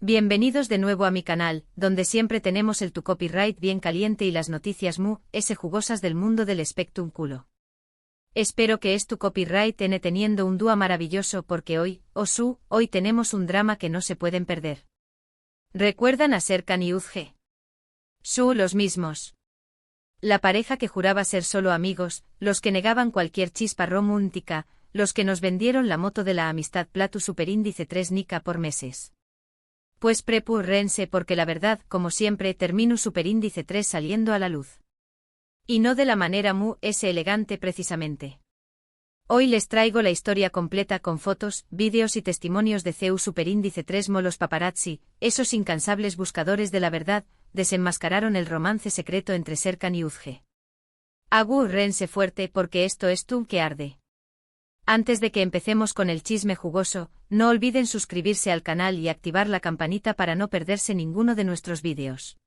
Bienvenidos de nuevo a mi canal, donde siempre tenemos tu copyright bien caliente y las noticias jugosas del mundo del espectáculo. Espero que tu copyright teniendo un dúo maravilloso porque hoy tenemos un drama que no se pueden perder. ¿Recuerdan a Serkan y Uzge? Los mismos. La pareja que juraba ser solo amigos, los que negaban cualquier chispa romántica, los que nos vendieron la moto de la amistad Platu Superíndice 3 Nika por meses. Pues prepúrense porque la verdad, como siempre, termino Superíndice 3 saliendo a la luz. Y no de la manera elegante precisamente. Hoy les traigo la historia completa con fotos, vídeos y testimonios de CEU Superíndice 3 Los paparazzi, esos incansables buscadores de la verdad, desenmascararon el romance secreto entre Serkan y Uzge. Agárrense fuerte porque esto es que arde. Antes de que empecemos con el chisme jugoso, no olviden suscribirse al canal y activar la campanita para no perderse ninguno de nuestros vídeos.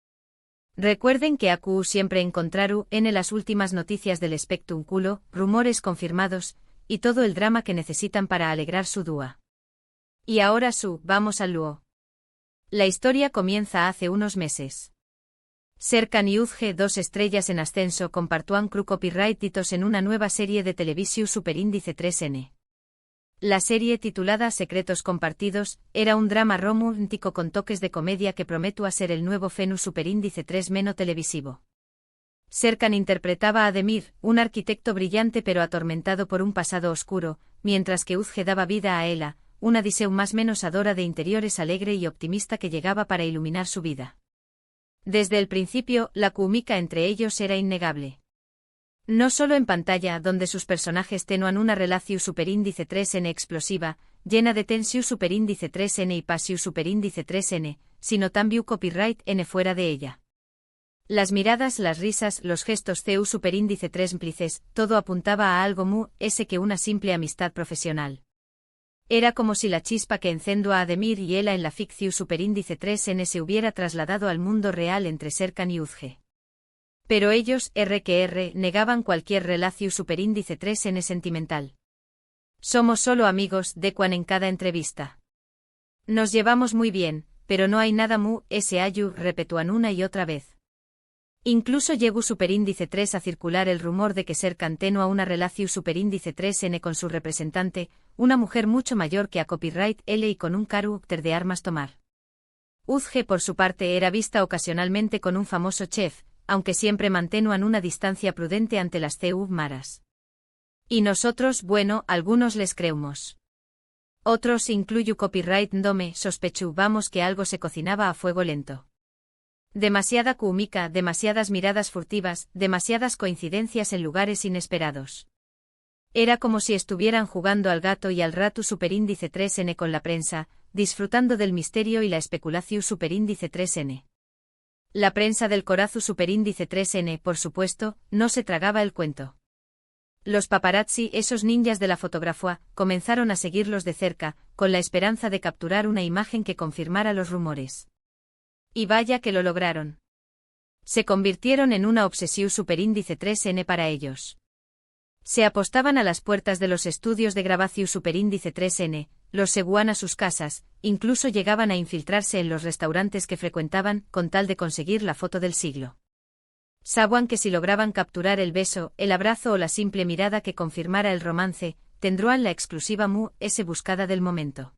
Recuerden que siempre encontraru en las últimas noticias del espectáculo, rumores confirmados, y todo el drama que necesitan para alegrar su dúa. Y ahora vamos al luo. La historia comienza hace unos meses. Serkan y Uzge, 2 estrellas en ascenso, compartúan copyrightitos en una nueva serie de televisión Superíndice 3N. La serie titulada Secretos Compartidos era un drama romántico con toques de comedia que prometió ser el nuevo Fenu Superíndice 3 Meno televisivo. Serkan interpretaba a Demir, un arquitecto brillante pero atormentado por un pasado oscuro, mientras que Uzge daba vida a Ela, una diseu más menos adora de interiores alegre y optimista que llegaba para iluminar su vida. Desde el principio, la química entre ellos era innegable. No solo en pantalla, donde sus personajes tenían una relación Superíndice 3N explosiva, llena de tensión Superíndice 3N y pasión Superíndice 3N, sino también copyright N fuera de ella. Las miradas, las risas, los gestos CEU Superíndice 3 cómplices, todo apuntaba a algo que una simple amistad profesional. Era como si la chispa que encendía a Demir y Ela en la ficción Superíndice 3N se hubiera trasladado al mundo real entre Serkan y Uzge. Pero ellos, negaban cualquier relación Superíndice 3N sentimental. Somos solo amigos, decuan en cada entrevista. Nos llevamos muy bien, pero no hay nada repetúan una y otra vez. Incluso llegó Superíndice 3 a circular el rumor de que Serkan tenía una relación Superíndice 3N con su representante, una mujer mucho mayor que a copyright L y con un carácter de armas tomar. Uzge por su parte era vista ocasionalmente con un famoso chef, aunque siempre mantenían una distancia prudente ante las CEU maras. Y nosotros, algunos les creemos. Otros, incluyo copyright Dome, sospechamos que algo se cocinaba a fuego lento. Demasiada química, demasiadas miradas furtivas, demasiadas coincidencias en lugares inesperados. Era como si estuvieran jugando al gato y al rato Superíndice 3N con la prensa, disfrutando del misterio y la especulación Superíndice 3N. La prensa del corazo Superíndice 3N, por supuesto, no se tragaba el cuento. Los paparazzi, esos ninjas de la fotografía, comenzaron a seguirlos de cerca, con la esperanza de capturar una imagen que confirmara los rumores. Y vaya que lo lograron. Se convirtieron en una obsesión Superíndice 3N para ellos. Se apostaban a las puertas de los estudios de grabación Superíndice 3N, los seguían a sus casas, incluso llegaban a infiltrarse en los restaurantes que frecuentaban, con tal de conseguir la foto del siglo. Sabían que si lograban capturar el beso, el abrazo o la simple mirada que confirmara el romance, tendrían la exclusiva buscada del momento.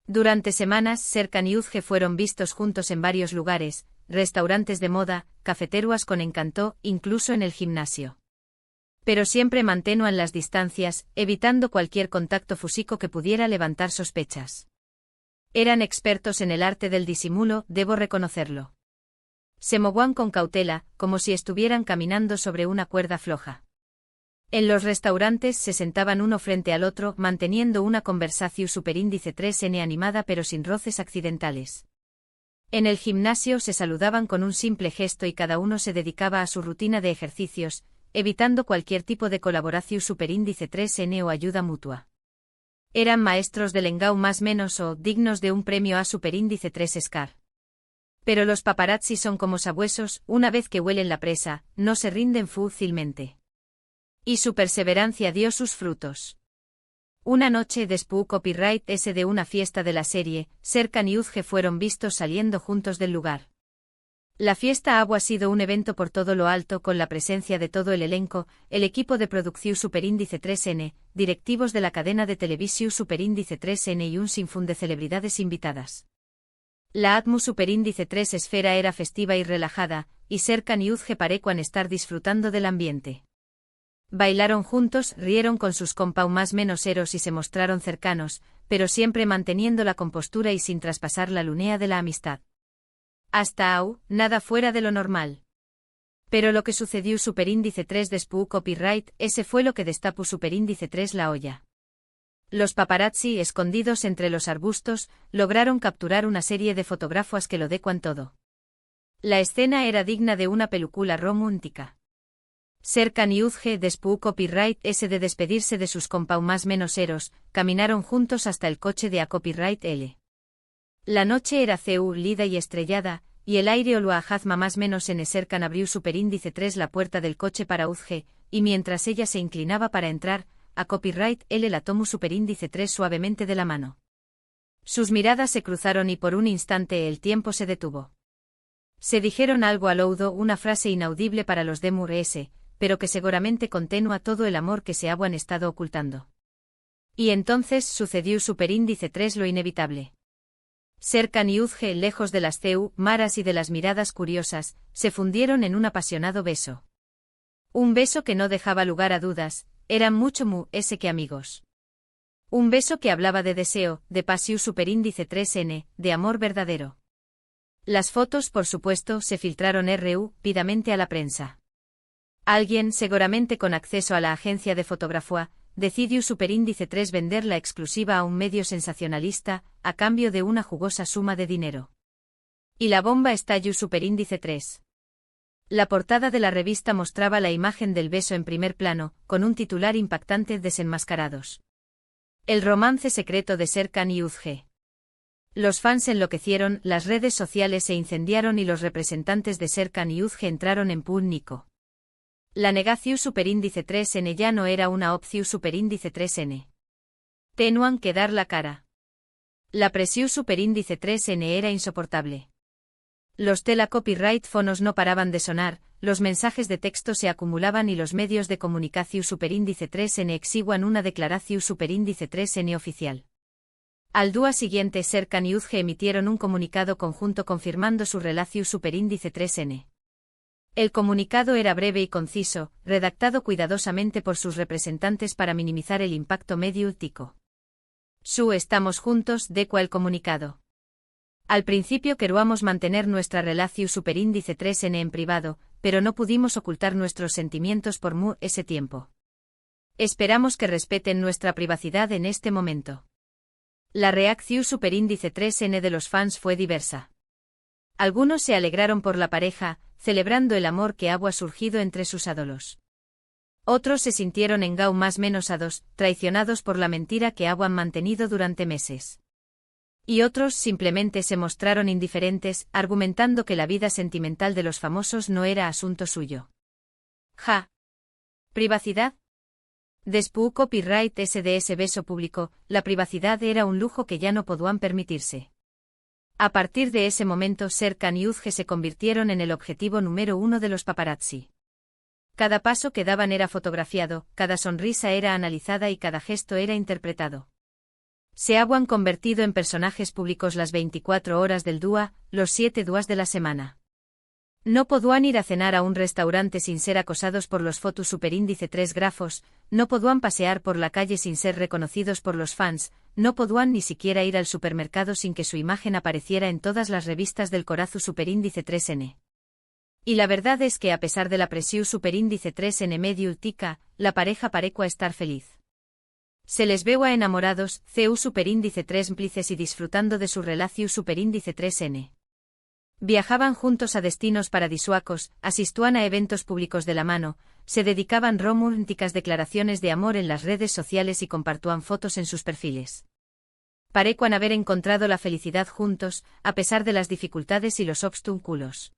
Durante semanas, Serkan y Uzge fueron vistos juntos en varios lugares, restaurantes de moda, cafeterías con encanto, incluso en el gimnasio. Pero siempre mantenían las distancias, evitando cualquier contacto físico que pudiera levantar sospechas. Eran expertos en el arte del disimulo, debo reconocerlo. Se movían con cautela, como si estuvieran caminando sobre una cuerda floja. En los restaurantes se sentaban uno frente al otro, manteniendo una conversación Superíndice 3N animada pero sin roces accidentales. En el gimnasio se saludaban con un simple gesto y cada uno se dedicaba a su rutina de ejercicios, evitando cualquier tipo de colaboración Superíndice 3N o ayuda mutua. Eran maestros del engao más menos dignos de un premio a Superíndice 3 Scar. Pero los paparazzi son como sabuesos, una vez que huelen la presa, no se rinden fácilmente. Y su perseverancia dio sus frutos. Una noche después copyright S de una fiesta de la serie, Serkan y Uzge fueron vistos saliendo juntos del lugar. La fiesta ha sido un evento por todo lo alto con la presencia de todo el elenco, el equipo de producción Superíndice 3N, directivos de la cadena de televisión Superíndice 3N y un sinfín de celebridades invitadas. La atmu Superíndice 3 esfera era festiva y relajada, y Serkan y Uzge parecían estar disfrutando del ambiente. Bailaron juntos, rieron con sus compau más menoseros y se mostraron cercanos, pero siempre manteniendo la compostura y sin traspasar la línea de la amistad. Hasta nada fuera de lo normal. Pero lo que sucedió Superíndice 3 después copyright, ese fue lo que destapó Superíndice 3 la olla. Los paparazzi, escondidos entre los arbustos, lograron capturar una serie de fotógrafos que lo decuan todo. La escena era digna de una película romántica. Serkan y Uzge después copyright ese de despedirse de sus compau más menoseros, caminaron juntos hasta el coche de a copyright L. La noche era lida y estrellada, y el aire olía a jazma más menos en Serkan abrió Superíndice 3 la puerta del coche para Uzge, y mientras ella se inclinaba para entrar, a copyright L la tomó Superíndice 3 suavemente de la mano. Sus miradas se cruzaron y por un instante el tiempo se detuvo. Se dijeron algo al oído, una frase inaudible para los de Mur-S, pero que seguramente contenía todo el amor que se habían estado ocultando. Y entonces sucedió Superíndice 3 lo inevitable. Serkan y Uzge, lejos de las maras y de las miradas curiosas, se fundieron en un apasionado beso. Un beso que no dejaba lugar a dudas, eran mucho ese que amigos. Un beso que hablaba de deseo, de pasión Superíndice 3N, de amor verdadero. Las fotos, por supuesto, se filtraron rápidamente a la prensa. Alguien, seguramente con acceso a la agencia de fotografía, decidió Superíndice 3 vender la exclusiva a un medio sensacionalista, a cambio de una jugosa suma de dinero. Y la bomba estalló Superíndice 3. La portada de la revista mostraba la imagen del beso en primer plano, con un titular impactante: Desenmascarados. El romance secreto de Serkan y Uzge. Los fans enloquecieron, las redes sociales se incendiaron y los representantes de Serkan y Uzge entraron en pánico. La negación Superíndice 3N ya no era una opción Superíndice 3N. Tenían que dar la cara. La presión Superíndice 3N era insoportable. Los tela copyright fonos no paraban de sonar, los mensajes de texto se acumulaban y los medios de comunicación Superíndice 3N exiguan una declaración Superíndice 3N oficial. Al día siguiente Serkan y Uzge emitieron un comunicado conjunto confirmando su relación Superíndice 3N. El comunicado era breve y conciso, redactado cuidadosamente por sus representantes para minimizar el impacto mediático. Estamos juntos, decua el comunicado. Al principio queríamos mantener nuestra relación Superíndice 3N en privado, pero no pudimos ocultar nuestros sentimientos por ese tiempo. Esperamos que respeten nuestra privacidad en este momento. La reacción Superíndice 3N de los fans fue diversa. Algunos se alegraron por la pareja, celebrando el amor que había surgido entre sus ídolos. Otros se sintieron más menosados, traicionados por la mentira que habían mantenido durante meses. Y otros simplemente se mostraron indiferentes, argumentando que la vida sentimental de los famosos no era asunto suyo. ¿Privacidad? Después copyright ese beso público, la privacidad era un lujo que ya no podían permitirse. A partir de ese momento Serkan y Uzge se convirtieron en el objetivo número 1 de los paparazzi. Cada paso que daban era fotografiado, cada sonrisa era analizada y cada gesto era interpretado. Se habían convertido en personajes públicos las 24 horas del día, los 7 días de la semana. No podían ir a cenar a un restaurante sin ser acosados por los fotos Superíndice 3 grafos, no podían pasear por la calle sin ser reconocidos por los fans, no podían ni siquiera ir al supermercado sin que su imagen apareciera en todas las revistas del corazón Superíndice 3N. Y la verdad es que a pesar de la presión Superíndice 3N mediática, la pareja parecía estar feliz. Se les veía enamorados, Superíndice 3 cómplices y disfrutando de su relación Superíndice 3N. Viajaban juntos a destinos paradisíacos, asistían a eventos públicos de la mano, se dedicaban románticas declaraciones de amor en las redes sociales y compartían fotos en sus perfiles. Parecían haber encontrado la felicidad juntos, a pesar de las dificultades y los obstáculos.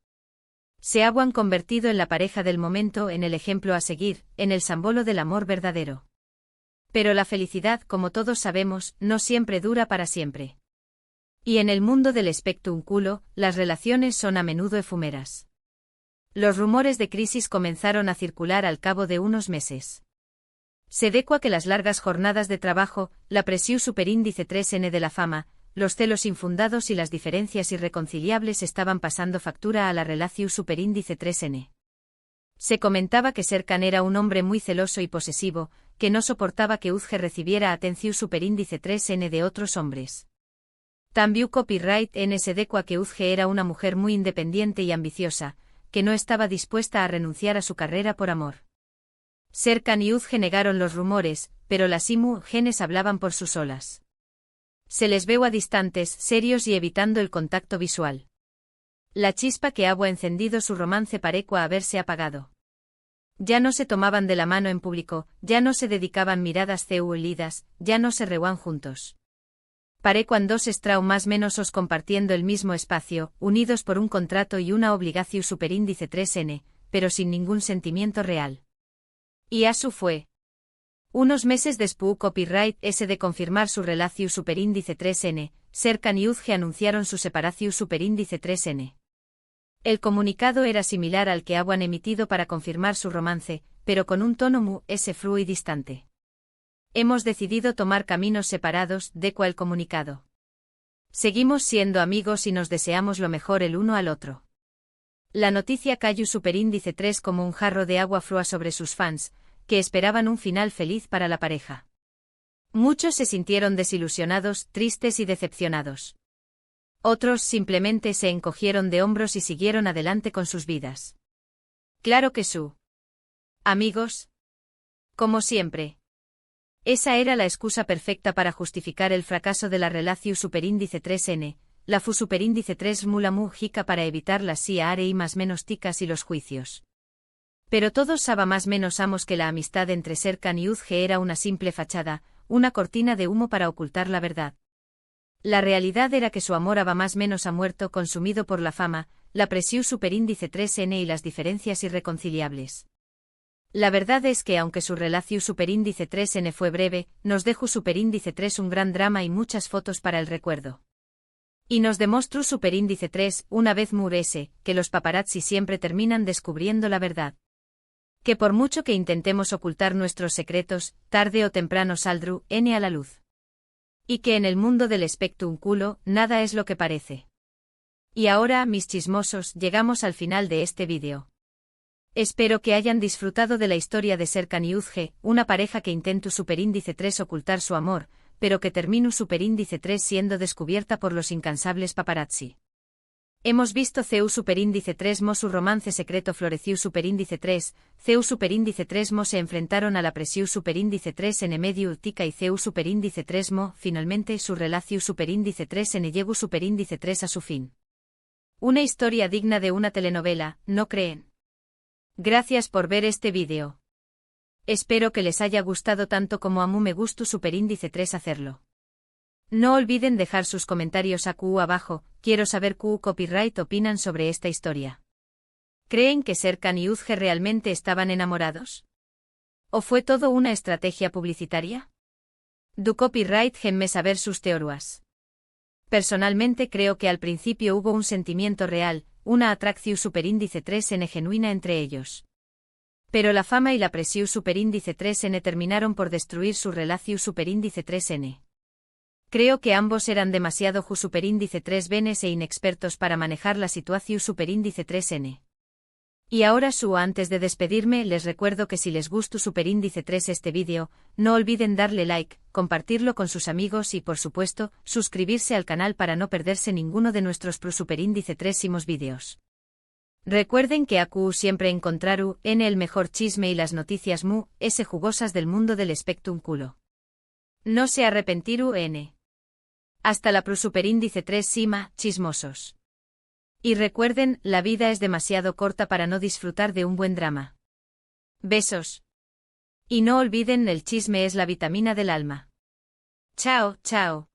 Se habían convertido en la pareja del momento, en el ejemplo a seguir, en el símbolo del amor verdadero. Pero la felicidad, como todos sabemos, no siempre dura para siempre. Y en el mundo del spectrum culo, las relaciones son a menudo efímeras. Los rumores de crisis comenzaron a circular al cabo de unos meses. Se decua que las largas jornadas de trabajo, la presión superíndice 3N de la fama, los celos infundados y las diferencias irreconciliables estaban pasando factura a la relación superíndice 3N. Se comentaba que Serkan era un hombre muy celoso y posesivo, que no soportaba que Uzge recibiera atención superíndice 3N de otros hombres. También copyright N se decua que Uzge era una mujer muy independiente y ambiciosa, que no estaba dispuesta a renunciar a su carrera por amor. Serkan y Uzge negaron los rumores, pero las imágenes hablaban por sus solas. Se les veo a distantes, serios y evitando el contacto visual. La chispa que había encendido su romance parecía haberse apagado. Ya no se tomaban de la mano en público, ya no se dedicaban miradas ceulidas, ya no se reúan juntos. Parecían dos estraos más menos compartiendo el mismo espacio, unidos por un contrato y una obligación superíndice 3N, pero sin ningún sentimiento real. Y así fue. Unos meses después copyright S de confirmar su relación superíndice 3N, Serkan y Uzge anunciaron su separación superíndice 3N. El comunicado era similar al que habían emitido para confirmar su romance, pero con un tono muy frío y distante. Hemos decidido tomar caminos separados, decua el comunicado. Seguimos siendo amigos y nos deseamos lo mejor el uno al otro. La noticia cayó superíndice 3 como un jarro de agua fría sobre sus fans, que esperaban un final feliz para la pareja. Muchos se sintieron desilusionados, tristes y decepcionados. Otros simplemente se encogieron de hombros y siguieron adelante con sus vidas. Claro que sí. Amigos. Como siempre. Esa era la excusa perfecta para justificar el fracaso de la relación superíndice 3N, la fu superíndice 3 mula jica para evitar las siare y más menos ticas y los juicios. Pero todos saben más menos amos que la amistad entre Serkan y Uzge era una simple fachada, una cortina de humo para ocultar la verdad. La realidad era que su amor va más menos ha muerto consumido por la fama, la presión superíndice 3N y las diferencias irreconciliables. La verdad es que aunque su relación superíndice 3N fue breve, nos dejó superíndice 3 un gran drama y muchas fotos para el recuerdo. Y nos demostró superíndice 3, una vez murese, que los paparazzi siempre terminan descubriendo la verdad. Que por mucho que intentemos ocultar nuestros secretos, tarde o temprano saldrán a la luz. Y que en el mundo del spectrum culo, nada es lo que parece. Y ahora, mis chismosos, llegamos al final de este vídeo. Espero que hayan disfrutado de la historia de Serkan y Uzge, una pareja que intentó superíndice 3 ocultar su amor, pero que terminó superíndice 3 siendo descubierta por los incansables paparazzi. Hemos visto CEU superíndice 3 mo su romance secreto floreció superíndice 3, CEU superíndice 3 mo se enfrentaron a la presión superíndice 3 en medio urtica y CEU superíndice 3 mo, finalmente su relación superíndice 3 en llegó superíndice 3 a su fin. Una historia digna de una telenovela, ¿no creen? Gracias por ver este vídeo. Espero que les haya gustado tanto como a mí me gustó superíndice 3 hacerlo. No olviden dejar sus comentarios aquí abajo, quiero saber qué copyright opinan sobre esta historia. ¿Creen que Serkan y Uzge realmente estaban enamorados? ¿O fue todo una estrategia publicitaria? Du copyright genme saber sus teorías. Personalmente creo que al principio hubo un sentimiento real, una atracción superíndice 3N genuina entre ellos. Pero la fama y la presión superíndice 3N terminaron por destruir su relación superíndice 3N. Creo que ambos eran demasiado superíndice 3 venes e inexpertos para manejar la situación superíndice 3N. Y ahora antes de despedirme les recuerdo que si les gustó superíndice 3 este vídeo, no olviden darle like, compartirlo con sus amigos y por supuesto, suscribirse al canal para no perderse ninguno de nuestros superíndice 3 vídeos. Recuerden que aquí siempre encontraru el mejor chisme y las noticias jugosas del mundo del spectrum culo. No se arrepentiru Hasta la superíndice 3 sima, chismosos. Y recuerden, la vida es demasiado corta para no disfrutar de un buen drama. Besos. Y no olviden, el chisme es la vitamina del alma. Chao, chao.